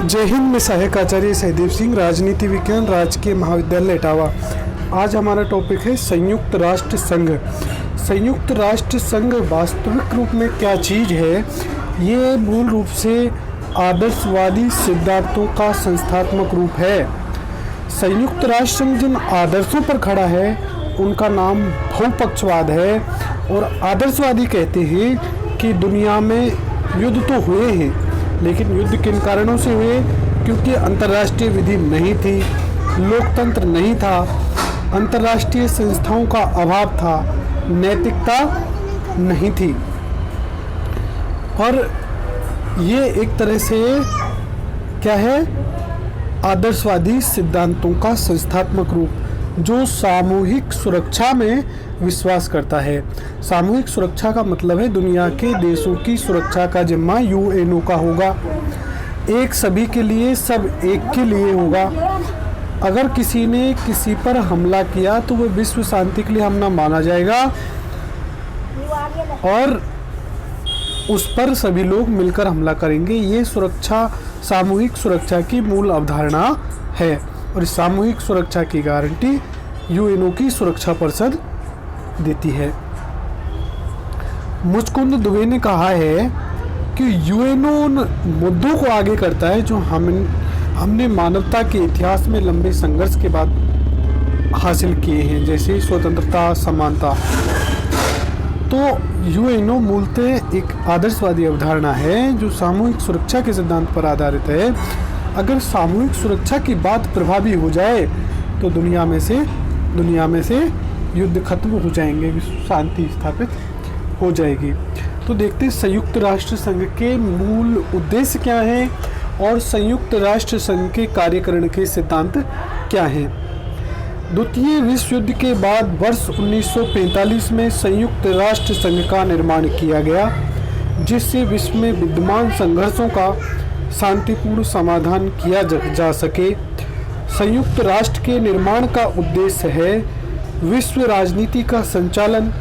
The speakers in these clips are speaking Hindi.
जय हिंद। मैं सहायक आचार्य सहदेव सिंह, राजनीति विज्ञान, राजकीय महाविद्यालय इटावा। आज हमारा टॉपिक है संयुक्त राष्ट्र संघ। संयुक्त राष्ट्र संघ वास्तविक रूप में क्या चीज़ है? ये मूल रूप से आदर्शवादी सिद्धांतों का संस्थात्मक रूप है। संयुक्त राष्ट्र संघ जिन आदर्शों पर खड़ा है उनका नाम बहुपक्षवाद है। और आदर्शवादी कहते हैं कि दुनिया में युद्ध तो हुए हैं, लेकिन युद्ध किन कारणों से हुए? क्योंकि अंतर्राष्ट्रीय विधि नहीं थी, लोकतंत्र नहीं था, अंतर्राष्ट्रीय संस्थाओं का अभाव था, नैतिकता नहीं थी। और ये एक तरह से क्या है? आदर्शवादी सिद्धांतों का संस्थात्मक रूप जो सामूहिक सुरक्षा में विश्वास करता है। सामूहिक सुरक्षा का मतलब है दुनिया के देशों की सुरक्षा का जिम्मा यूएनओ का होगा। एक सभी के लिए, सब एक के लिए होगा। अगर किसी ने किसी पर हमला किया तो वह विश्व शांति के लिए हमला माना जाएगा और उस पर सभी लोग मिलकर हमला करेंगे। ये सुरक्षा, सामूहिक सुरक्षा की मूल अवधारणा है और इस सामूहिक सुरक्षा की गारंटी यूएनओ की सुरक्षा परिषद देती है। मुचकुंद दुबे ने कहा है कि यूएनओ उन मुद्दों को आगे करता है जो हमने मानवता के इतिहास में लंबे संघर्ष के बाद हासिल किए हैं, जैसे स्वतंत्रता, समानता। तो यूएनओ मूलतः एक आदर्शवादी अवधारणा है जो सामूहिक सुरक्षा के सिद्धांत पर आधारित है। अगर सामूहिक सुरक्षा की बात प्रभावी हो जाए तो दुनिया में से युद्ध खत्म हो जाएंगे, विश्व शांति स्थापित हो जाएगी। तो देखते हैं संयुक्त राष्ट्र संघ के मूल उद्देश्य क्या हैं और संयुक्त राष्ट्र संघ के कार्यकरण के सिद्धांत क्या हैं। द्वितीय विश्व युद्ध के बाद वर्ष 1945 में संयुक्त राष्ट्र संघ का निर्माण किया गया, जिससे विश्व में विद्यमान संघर्षों का शांतिपूर्ण समाधान किया जा सके। संयुक्त राष्ट्र के निर्माण का उद्देश्य है विश्व राजनीति का संचालन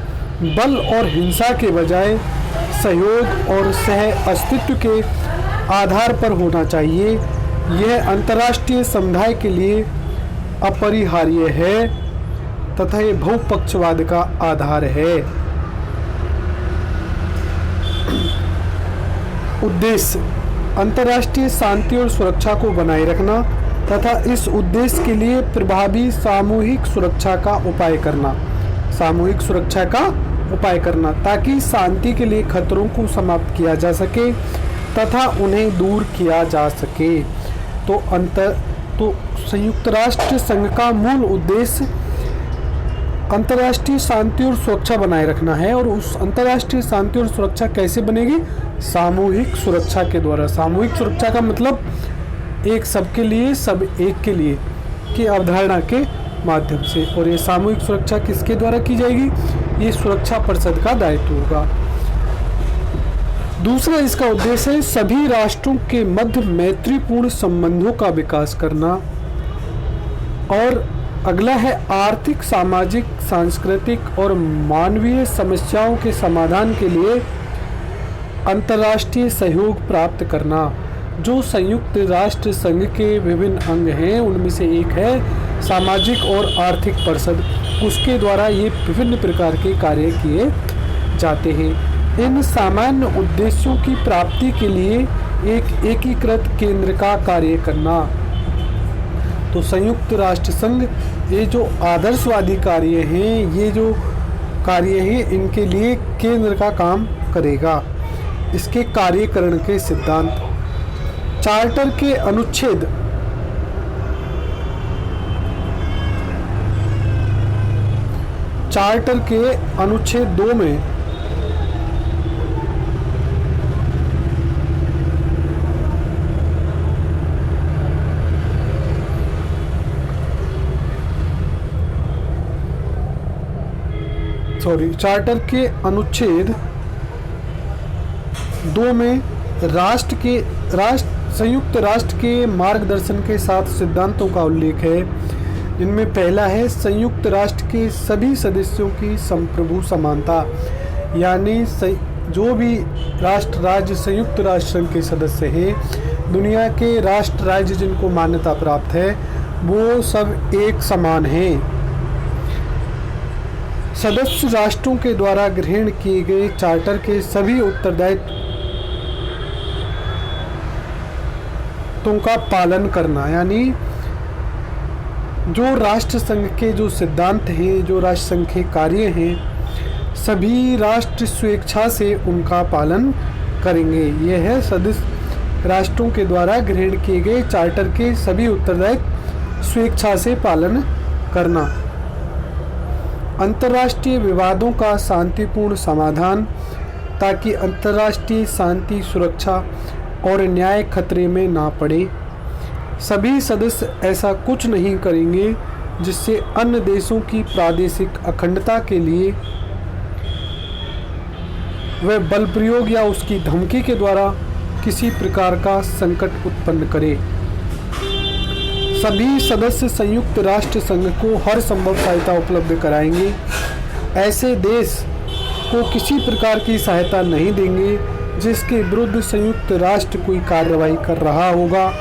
बल और हिंसा के बजाय सहयोग और सह अस्तित्व के आधार पर होना चाहिए। यह अंतर्राष्ट्रीय समुदाय के लिए अपरिहार्य है तथा यह बहुपक्षवाद का आधार है। उद्देश्य अंतर्राष्ट्रीय शांति और सुरक्षा को बनाए रखना तथा इस उद्देश्य के लिए प्रभावी सामूहिक सुरक्षा का उपाय करना ताकि शांति के लिए खतरों को समाप्त किया जा सके तथा उन्हें दूर किया जा सके। तो संयुक्त राष्ट्र संघ का मूल उद्देश्य अंतर्राष्ट्रीय शांति और सुरक्षा बनाए रखना है। और उस अंतर्राष्ट्रीय शांति और सुरक्षा कैसे बनेगी? सामूहिक सुरक्षा के द्वारा। सामूहिक सुरक्षा का मतलब एक सबके लिए, सब एक के लिए की अवधारणा के माध्यम से। और ये सामूहिक सुरक्षा किसके द्वारा की जाएगी? ये सुरक्षा परिषद का दायित्व होगा। दूसरा इसका उद्देश्य है सभी राष्ट्रों के मध्य मैत्रीपूर्ण संबंधों का विकास करना। और अगला है आर्थिक, सामाजिक, सांस्कृतिक और मानवीय समस्याओं के समाधान के लिए अंतर्राष्ट्रीय सहयोग प्राप्त करना। जो संयुक्त राष्ट्र संघ के विभिन्न अंग हैं उनमें से एक है सामाजिक और आर्थिक परिषद। उसके द्वारा ये विभिन्न प्रकार के कार्य किए जाते हैं। इन सामान्य उद्देश्यों की प्राप्ति के लिए एक एकीकृत केंद्र का कार्य करना। तो संयुक्त राष्ट्र संघ ये जो आदर्शवादी कार्य हैं, ये जो कार्य हैं, इनके लिए केंद्र का काम करेगा। इसके कार्यकरण के सिद्धांत चार्टर के अनुच्छेद 2 में चार्टर के अनुच्छेद 2 में संयुक्त राष्ट्र के मार्गदर्शन के 7 सिद्धांतों का उल्लेख है। इनमें पहला है संयुक्त राष्ट्र के सभी सदस्यों की संप्रभु समानता, यानी जो भी राष्ट्र राज्य संयुक्त राष्ट्र संघ के सदस्य हैं दुनिया के राष्ट्र राज्य जिनको मान्यता प्राप्त है वो सब एक समान हैं। सदस्य राष्ट्रों के द्वारा ग्रहण किए गए चार्टर के सभी उत्तरदायित्वों का पालन करना, यानी जो राष्ट्र संघ के जो सिद्धांत हैं, जो राष्ट्र संघ के कार्य हैं, सभी राष्ट्र स्वेच्छा से उनका पालन करेंगे। यह है सदस्य राष्ट्रों के द्वारा ग्रहण किए गए चार्टर के सभी उत्तरदायित्व स्वेच्छा से पालन करना। अंतर्राष्ट्रीय विवादों का शांतिपूर्ण समाधान, ताकि अंतर्राष्ट्रीय शांति, सुरक्षा और न्याय खतरे में ना पड़े। सभी सदस्य ऐसा कुछ नहीं करेंगे जिससे अन्य देशों की प्रादेशिक अखंडता के लिए वह बल प्रयोग या उसकी धमकी के द्वारा किसी प्रकार का संकट उत्पन्न करे। सभी सदस्य संयुक्त राष्ट्र संघ को हर संभव सहायता उपलब्ध कराएंगे। ऐसे देश को किसी प्रकार की सहायता नहीं देंगे जिसके विरुद्ध संयुक्त राष्ट्र कोई कार्रवाई कर रहा होगा।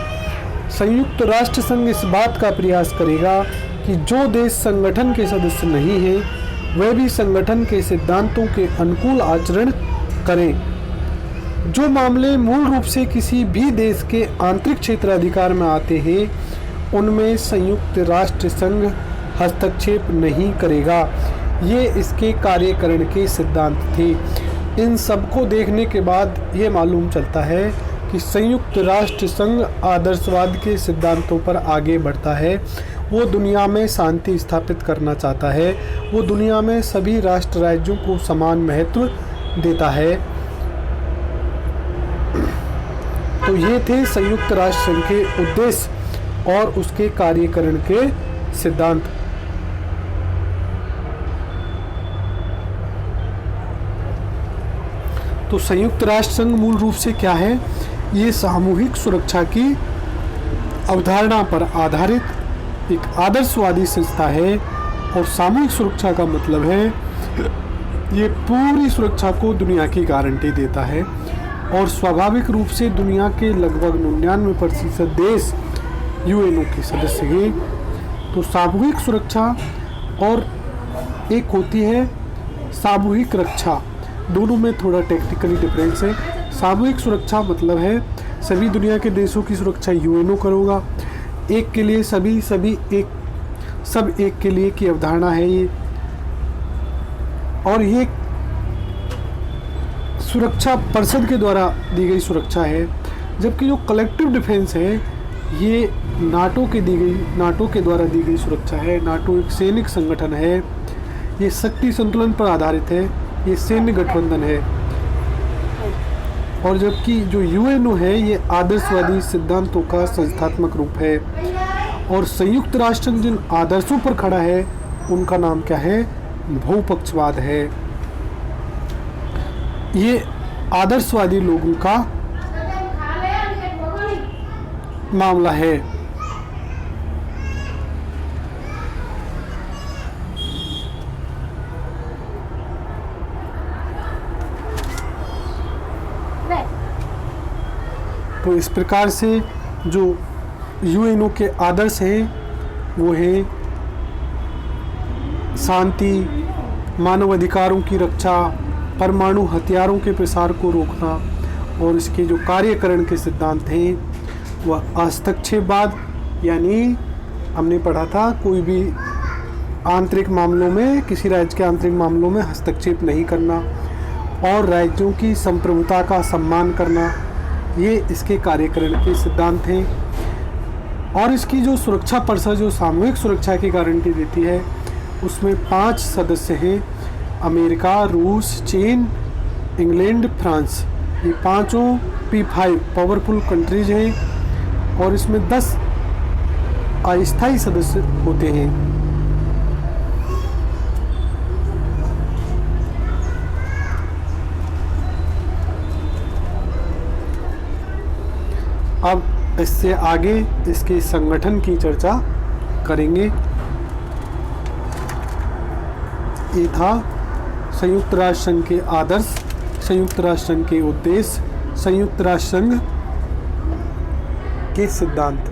संयुक्त राष्ट्र संघ इस बात का प्रयास करेगा कि जो देश संगठन के सदस्य नहीं हैं वह भी संगठन के सिद्धांतों के अनुकूल आचरण करें। जो मामले मूल रूप से किसी भी देश के आंतरिक क्षेत्राधिकार में आते हैं उनमें संयुक्त राष्ट्र संघ हस्तक्षेप नहीं करेगा। ये इसके कार्यकरण के सिद्धांत थे। इन सबको देखने के बाद ये मालूम चलता है कि संयुक्त राष्ट्र संघ आदर्शवाद के सिद्धांतों पर आगे बढ़ता है। वो दुनिया में शांति स्थापित करना चाहता है। वो दुनिया में सभी राष्ट्र राज्यों को समान महत्व देता है। तो ये थे संयुक्त राष्ट्र संघ के उद्देश्य और उसके कार्यकरण के सिद्धांत। तो संयुक्त राष्ट्र संघ मूल रूप से क्या है? ये सामूहिक सुरक्षा की अवधारणा पर आधारित एक आदर्शवादी संस्था है। और सामूहिक सुरक्षा का मतलब है ये पूरी सुरक्षा को दुनिया की गारंटी देता है। और स्वाभाविक रूप से दुनिया के लगभग 99% देश यूएनओ के सदस्य हैं। तो सामूहिक सुरक्षा और एक होती है सामूहिक रक्षा, दोनों में थोड़ा टेक्निकली डिफरेंस है। सामूहिक सुरक्षा मतलब है सभी दुनिया के देशों की सुरक्षा यूएनओ करेगा। एक के लिए सभी सब एक के लिए की अवधारणा है ये। और ये सुरक्षा परिषद के द्वारा दी गई सुरक्षा है। जबकि जो कलेक्टिव डिफेंस है ये नाटो के द्वारा दी गई सुरक्षा है। नाटो एक सैनिक संगठन है। ये शक्ति संतुलन पर आधारित है। ये सैन्य गठबंधन है। और जबकि जो यूएनओ है ये आदर्शवादी सिद्धांतों का संस्थात्मक रूप है। और संयुक्त राष्ट्र संघ जिन आदर्शों पर खड़ा है उनका नाम क्या है? बहुपक्षवाद है। ये आदर्शवादी लोगों का मामला है। तो इस प्रकार से जो यूएनओ के आदर्श हैं वो है शांति, मानव अधिकारों की रक्षा, परमाणु हथियारों के प्रसार को रोकना। और इसके जो कार्यकरण के सिद्धांत हैं वह हस्तक्षेपवाद, यानी हमने पढ़ा था कोई भी आंतरिक मामलों में, किसी राज्य के आंतरिक मामलों में हस्तक्षेप नहीं करना और राज्यों की संप्रभुता का सम्मान करना, ये इसके कार्यकरण के सिद्धांत हैं। और इसकी जो सुरक्षा परिषद जो सामूहिक सुरक्षा की गारंटी देती है उसमें 5 सदस्य हैं। अमेरिका, रूस, चीन, इंग्लैंड, फ्रांस। ये पांचों P5 पावरफुल कंट्रीज हैं। और इसमें 10 अस्थायी सदस्य होते हैं। अब इससे आगे इसके संगठन की चर्चा करेंगे। ये था संयुक्त राष्ट्र संघ के आदर्श, संयुक्त राष्ट्र संघ के उद्देश्य, संयुक्त राष्ट्र संघ के सिद्धांत।